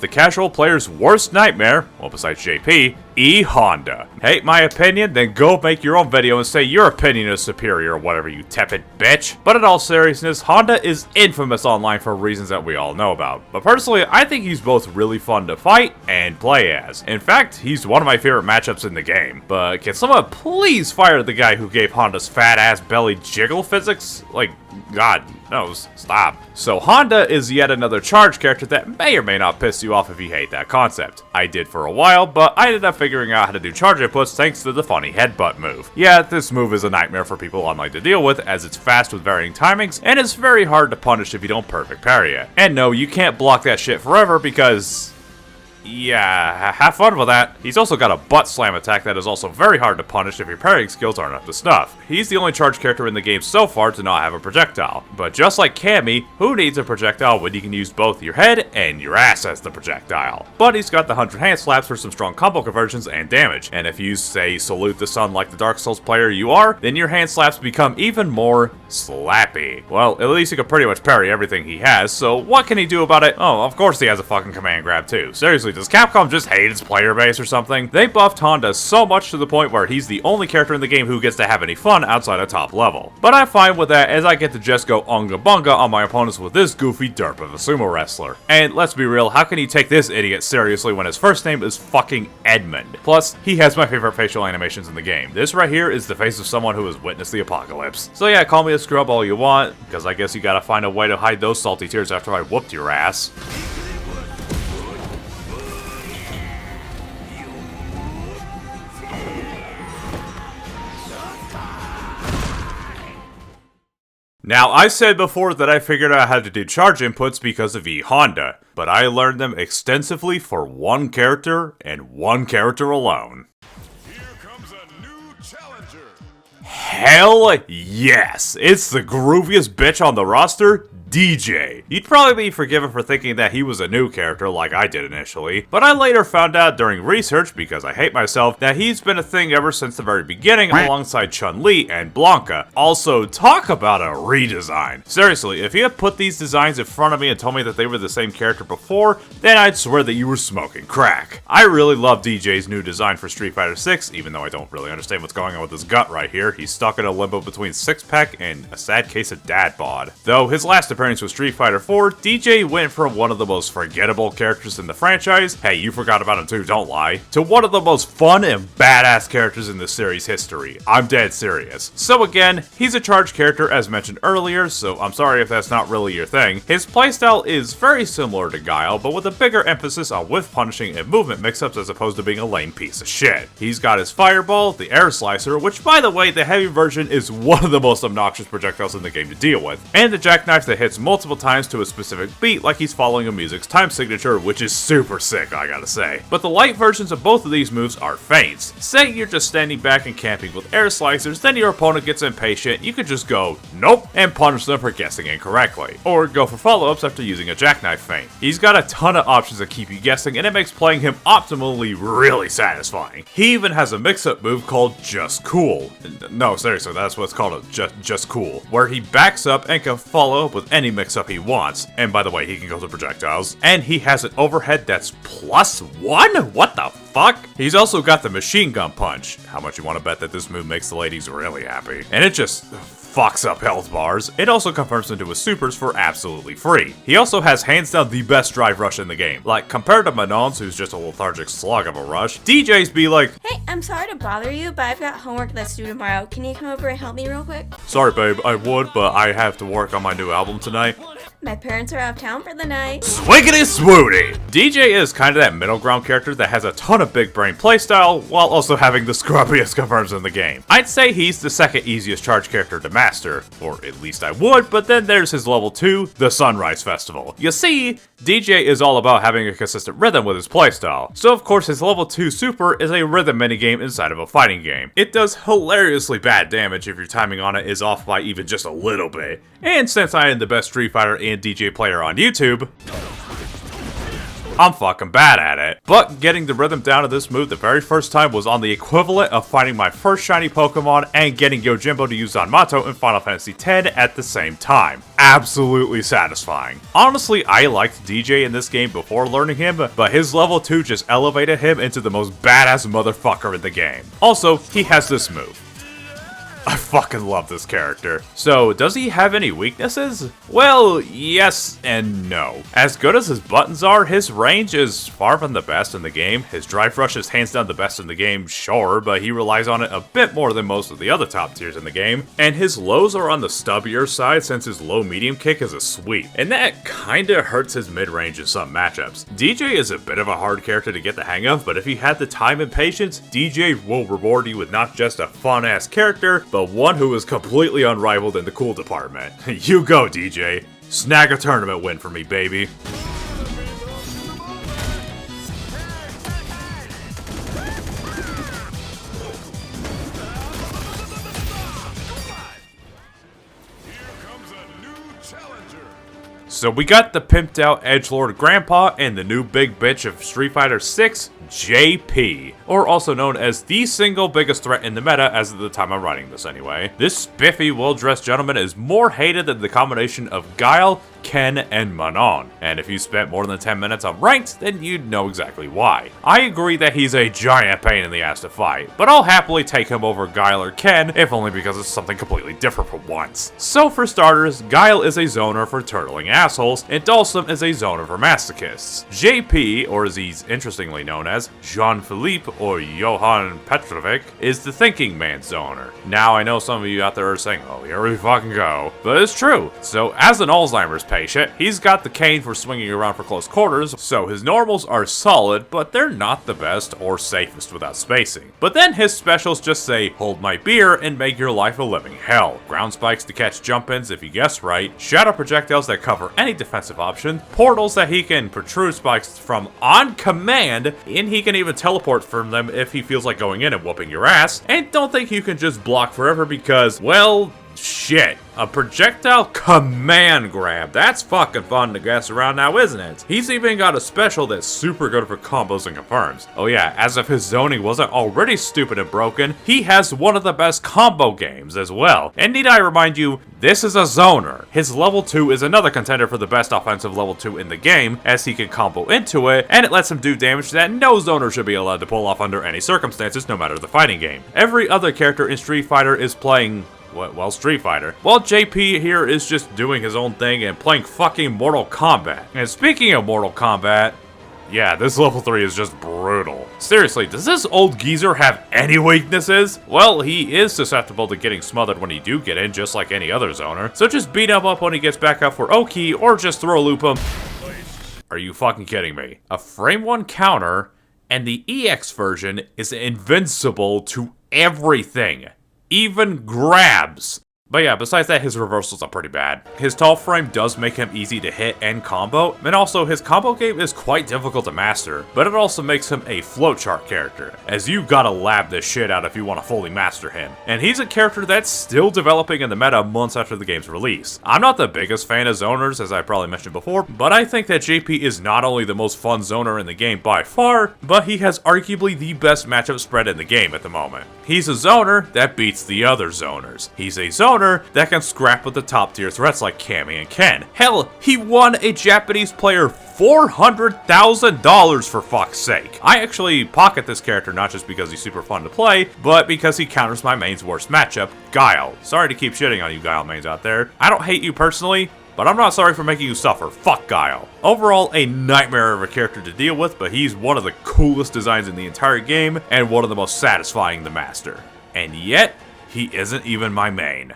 the casual player's worst nightmare, well besides JP, Honda. Hate my opinion? Then go make your own video and say your opinion is superior or whatever, you tepid bitch. But in all seriousness, Honda is infamous online for reasons that we all know about. But personally, I think he's both really fun to fight and play as. In fact, he's one of my favorite matchups in the game. But can someone please fire the guy who gave Honda's fat ass belly jiggle physics? Like, God knows, stop. So Honda is yet another charge character that may or may not piss you off if you hate that concept. I did for a while, but I ended up figuring out how to do charge inputs thanks to the funny headbutt move. Yeah, this move is a nightmare for people online to deal with, as it's fast with varying timings, and it's very hard to punish if you don't perfect parry it. And no, you can't block that shit forever because... yeah, have fun with that. He's also got a butt slam attack that is also very hard to punish if your parrying skills aren't up to snuff. He's the only charge character in the game so far to not have a projectile. But just like Cammy, who needs a projectile when you can use both your head and your ass as the projectile? But he's got the 100 hand slaps for some strong combo conversions and damage. And if you say salute the sun like the Dark Souls player you are, then your hand slaps become even more slappy. Well, at least he can pretty much parry everything he has, so what can he do about it? Oh, of course he has a fucking command grab too. Seriously, does Capcom just hate its player base or something? They buffed Honda so much to the point where he's the only character in the game who gets to have any fun outside of top level. But I'm fine with that, as I get to just go unga bunga on my opponents with this goofy derp of a sumo wrestler. And let's be real, how can he take this idiot seriously when his first name is fucking Edmund? Plus, he has my favorite facial animations in the game. This right here is the face of someone who has witnessed the apocalypse. So yeah, call me a scrub all you want, because I guess you gotta find a way to hide those salty tears after I whooped your ass. Now, I said before that I figured out how to do charge inputs because of Honda, but I learned them extensively for one character and one character alone. Here comes a new challenger. Hell yes! It's the grooviest bitch on the roster, Dee Jay. You'd probably be forgiven for thinking that he was a new character like I did initially, but I later found out during research, because I hate myself, that he's been a thing ever since the very beginning alongside Chun-Li and Blanka. Also, talk about a redesign. Seriously, if you had put these designs in front of me and told me that they were the same character before, then I'd swear that you were smoking crack. I really love Dee Jay's new design for Street Fighter 6, even though I don't really understand what's going on with his gut right here. He's stuck in a limbo between six-pack and a sad case of dad bod. Though his last appearance with Street Fighter 4, Dee Jay went from one of the most forgettable characters in the franchise, hey, you forgot about him too, don't lie, to one of the most fun and badass characters in the series history. I'm dead serious. So again, he's a charge character as mentioned earlier, so I'm sorry if that's not really your thing. His playstyle is very similar to Guile, but with a bigger emphasis on whiff punishing and movement mix-ups as opposed to being a lame piece of shit. He's got his Fireball, the Air Slicer, which by the way, the heavy version is one of the most obnoxious projectiles in the game to deal with, and the Jackknife that hits multiple times to a specific beat like he's following a music's time signature, which is super sick, I gotta say. But the light versions of both of these moves are feints. Say you're just standing back and camping with air slicers, then your opponent gets impatient, you could just go, nope, and punish them for guessing incorrectly. Or go for follow-ups after using a Jackknife feint. He's got a ton of options that keep you guessing, and it makes playing him optimally really satisfying. He even has a mix-up move called Just Cool. No, seriously, that's what it's called, just Cool, where he backs up and can follow up with any mix-up he wants. And by the way, he can go to projectiles. And he has an overhead that's +1? What the fuck? He's also got the machine gun punch. How much you want to bet that this move makes the ladies really happy? And it just fucks up health bars. It also confirms into his supers for absolutely free. He also has hands down the best drive rush in the game. Like, compared to Manon's, who's just a lethargic slog of a rush, Dee Jay's be like, Hey, I'm sorry to bother you, but I've got homework that's due tomorrow. Can you come over and help me real quick? sorry babe, I would, but I have to work on my new album tonight. My parents are out of town for the night. Swiggity swooty! Dee Jay is kind of that middle ground character that has a ton of big brain playstyle, while also having the scrubbiest confirms in the game. I'd say he's the second easiest charge character to master, or at least I would, but then there's his level 2, the Sunrise Festival. You see, Dee Jay is all about having a consistent rhythm with his playstyle, so of course his level 2 super is a rhythm minigame inside of a fighting game. It does hilariously bad damage if your timing on it is off by even just a little bit, and since I am the best Street Fighter and DJ player on YouTube, I'm fucking bad at it. But getting the rhythm down of this move the very first time was on the equivalent of finding my first shiny Pokemon and getting Yojimbo to use Zanmato in Final Fantasy X at the same time. Absolutely satisfying. Honestly, I liked Dee Jay in this game before learning him, but his level 2 just elevated him into the most badass motherfucker in the game. Also, he has this move. I fucking love this character. So, does he have any weaknesses? Well, yes and no. As good as his buttons are, his range is far from the best in the game. His drive rush is hands down the best in the game, sure, but he relies on it a bit more than most of the other top tiers in the game. And his lows are on the stubbier side since his low medium kick is a sweep. And that kinda hurts his mid-range in some matchups. Dee Jay is a bit of a hard character to get the hang of, but if you had the time and patience, Dee Jay will reward you with not just a fun-ass character, but one who is completely unrivaled in the cool department. You go, Dee Jay. Snag a tournament win for me, baby. So we got the pimped out edgelord grandpa and the new big bitch of Street Fighter 6, JP, or also known as the single biggest threat in the meta as of the time I'm writing this anyway. This spiffy, well-dressed gentleman is more hated than the combination of Guile, Ken, and Manon, and if you spent more than 10 minutes on ranked, then you'd know exactly why. I agree that he's a giant pain in the ass to fight, but I'll happily take him over Guile or Ken, if only because it's something completely different for once. So for starters, Guile is a zoner for turtling assholes, and Dhalsim is a zoner for masochists. JP, or as he's interestingly known as, Jean-Philippe or Johann Petrovic, is the thinking man's zoner. Now I know some of you out there are saying, oh, here we fucking go, but it's true. So as an Alzheimer's patient, he's got the cane for swinging around for close quarters, so his normals are solid, but they're not the best or safest without spacing. But then his specials just say, hold my beer and make your life a living hell. Ground spikes to catch jump-ins if you guess right, shadow projectiles that cover any defensive option, portals that he can protrude spikes from on command, and he can even teleport from them if he feels like going in and whooping your ass, and don't think you can just block forever because, well, shit. A projectile command grab. That's fucking fun to guess around now, isn't it? He's even got a special that's super good for combos and confirms. Oh yeah, as if his zoning wasn't already stupid and broken, he has one of the best combo games as well. And need I remind you, this is a zoner. His level 2 is another contender for the best offensive level 2 in the game, as he can combo into it, and it lets him do damage that no zoner should be allowed to pull off under any circumstances, no matter the fighting game. Every other character in Street Fighter is playing, well, Street Fighter, while JP here is just doing his own thing and playing fucking Mortal Kombat. And speaking of Mortal Kombat, yeah, this level 3 is just brutal. Seriously, does this old geezer have any weaknesses? Well, he is susceptible to getting smothered when he do get in, just like any other zoner. So just beat him up when he gets back up for Oki, or just throw a loop him. Are you fucking kidding me? A frame 1 counter, and the EX version is invincible to everything. Even grabs. But yeah, besides that, his reversals are pretty bad. His tall frame does make him easy to hit and combo, and also his combo game is quite difficult to master, but it also makes him a flowchart character, as you gotta lab this shit out if you want to fully master him. And he's a character that's still developing in the meta months after the game's release. I'm not the biggest fan of zoners, as I probably mentioned before, but I think that JP is not only the most fun zoner in the game by far, but he has arguably the best matchup spread in the game at the moment. He's a zoner that beats the other zoners. He's a zoner counter that can scrap with the top tier threats like Cammy and Ken. Hell, he won a Japanese player $400,000 for fuck's sake. I actually pocket this character not just because he's super fun to play, but because he counters my main's worst matchup, Guile. Sorry to keep shitting on you Guile mains out there. I don't hate you personally, but I'm not sorry for making you suffer. Fuck Guile. Overall, a nightmare of a character to deal with, but he's one of the coolest designs in the entire game, and one of the most satisfying to master. And yet, he isn't even my main.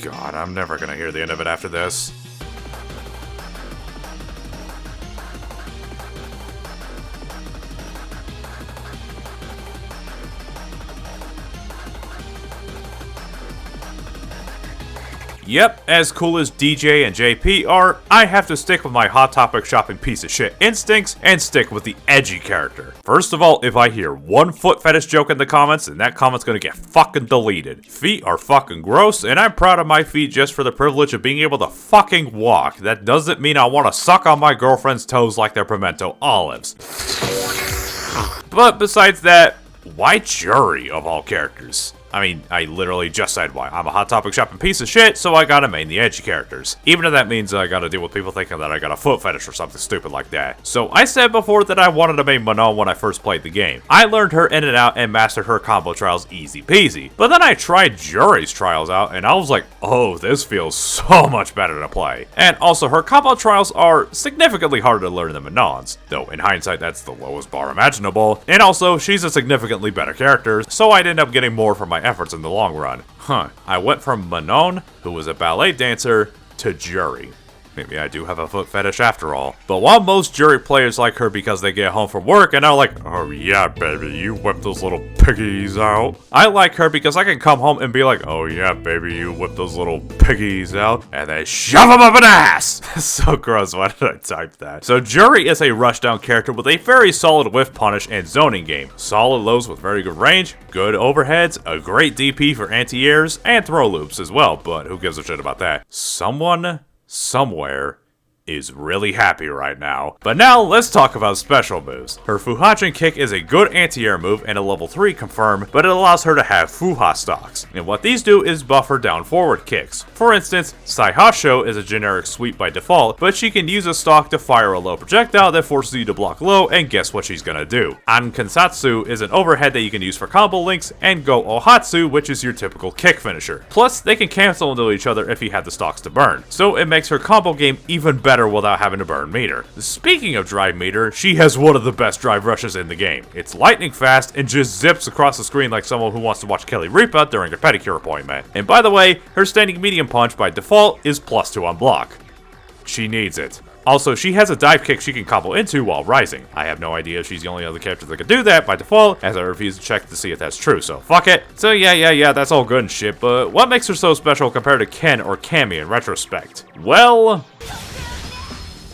God, I'm never gonna hear the end of it after this. Yep, as cool as Dee Jay and JP are, I have to stick with my Hot Topic shopping piece of shit instincts and stick with the edgy character. First of all, if I hear one foot fetish joke in the comments, then that comment's gonna get fucking deleted. Feet are fucking gross, and I'm proud of my feet just for the privilege of being able to fucking walk. That doesn't mean I want to suck on my girlfriend's toes like they're pimento olives. But besides that, why Juri of all characters? I mean, I literally just said why. I'm a Hot Topic shopping piece of shit, so I gotta main the edgy characters. Even if that means I gotta deal with people thinking that I got a foot fetish or something stupid like that. So I said before that I wanted to main Manon when I first played the game. I learned her in and out and mastered her combo trials easy peasy. But then I tried Juri's trials out and I was like, oh, this feels so much better to play. And also her combo trials are significantly harder to learn than Manon's. Though in hindsight that's the lowest bar imaginable. And also she's a significantly better character, so I'd end up getting more from my efforts in the long run. I went from Manon, who was a ballet dancer, to Juri. Maybe I do have a foot fetish after all. But while most Juri players like her because they get home from work and are like, oh yeah baby, you whip those little piggies out. I like her because I can come home and be like, oh yeah baby, you whip those little piggies out, and then shove them up an ass! So gross, why did I type that? So Juri is a rushdown character with a very solid whiff punish and zoning game. Solid lows with very good range, good overheads, a great DP for anti-airs, and throw loops as well, but who gives a shit about that? Someone somewhere is really happy right now. But now let's talk about special moves. Her Fuhajin kick is a good anti-air move and a level 3 confirm, but it allows her to have Fuha stocks. And what these do is buff her down forward kicks. For instance, Saihasho is a generic sweep by default, but she can use a stock to fire a low projectile that forces you to block low, and guess what she's gonna do? Ankansatsu is an overhead that you can use for combo links, and Go Ohatsu, which is your typical kick finisher. Plus, they can cancel into each other if you have the stocks to burn. So it makes her combo game even better without having to burn meter. Speaking of drive meter, she has one of the best drive rushes in the game. It's lightning fast and just zips across the screen like someone who wants to watch Kelly Ripa during a pedicure appointment. And by the way, her standing medium punch by default is +2 on block. She needs it. Also, she has a dive kick she can combo into while rising. I have no idea if she's the only other character that can do that by default, as I refuse to check to see if that's true, so fuck it. So yeah, that's all good and shit, but what makes her so special compared to Ken or Cammy in retrospect? Well,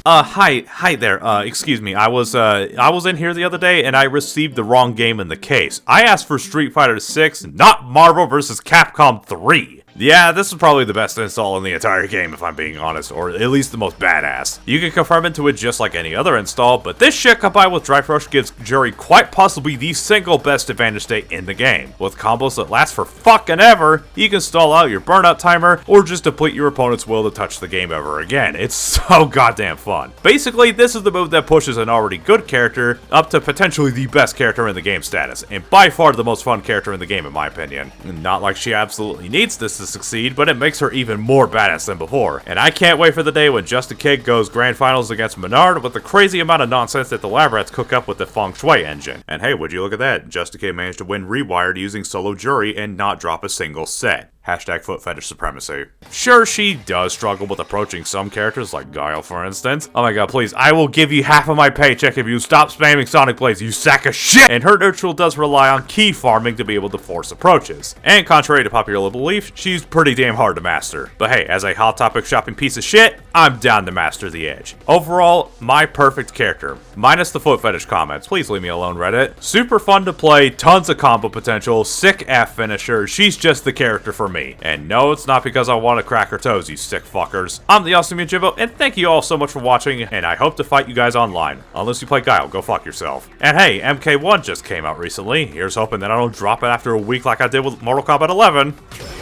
hi there, excuse me, I was in here the other day and I received the wrong game in the case. I asked for Street Fighter 6, not Marvel vs. Capcom 3. Yeah, this is probably the best install in the entire game if I'm being honest, or at least the most badass. You can confirm into it just like any other install, but this shit combined with Drive Rush gives Juri quite possibly the single best advantage state in the game. With combos that last for fucking ever, you can stall out your burnout timer, or just deplete your opponent's will to touch the game ever again. It's so goddamn fun. Basically, this is the move that pushes an already good character up to potentially the best character in the game status, and by far the most fun character in the game in my opinion. Not like she absolutely needs this to succeed, but it makes her even more badass than before. And I can't wait for the day when Just a Kid goes grand finals against Menard with the crazy amount of nonsense that the lab rats cook up with the Feng Shui engine. And hey, would you look at that? Just a Kid managed to win Rewired using solo Juri and not drop a single set. Hashtag foot fetish supremacy. Sure, she does struggle with approaching some characters, like Guile for instance. Oh my god, please, I will give you half of my paycheck if you stop spamming Sonic Blades, you sack of shit! And her neutral does rely on key farming to be able to force approaches. And contrary to popular belief, she's pretty damn hard to master. But hey, as a Hot Topic shopping piece of shit, I'm down to master the edge. Overall, my perfect character. Minus the foot fetish comments, please leave me alone, Reddit. Super fun to play, tons of combo potential, sick F finisher, she's just the character for me. And no, it's not because I want to crack her toes, you sick fuckers. I'm the awesome Jimbo, and thank you all so much for watching, and I hope to fight you guys online. Unless you play Guile, go fuck yourself. And hey, MK1 just came out recently. Here's hoping that I don't drop it after a week like I did with Mortal Kombat 11.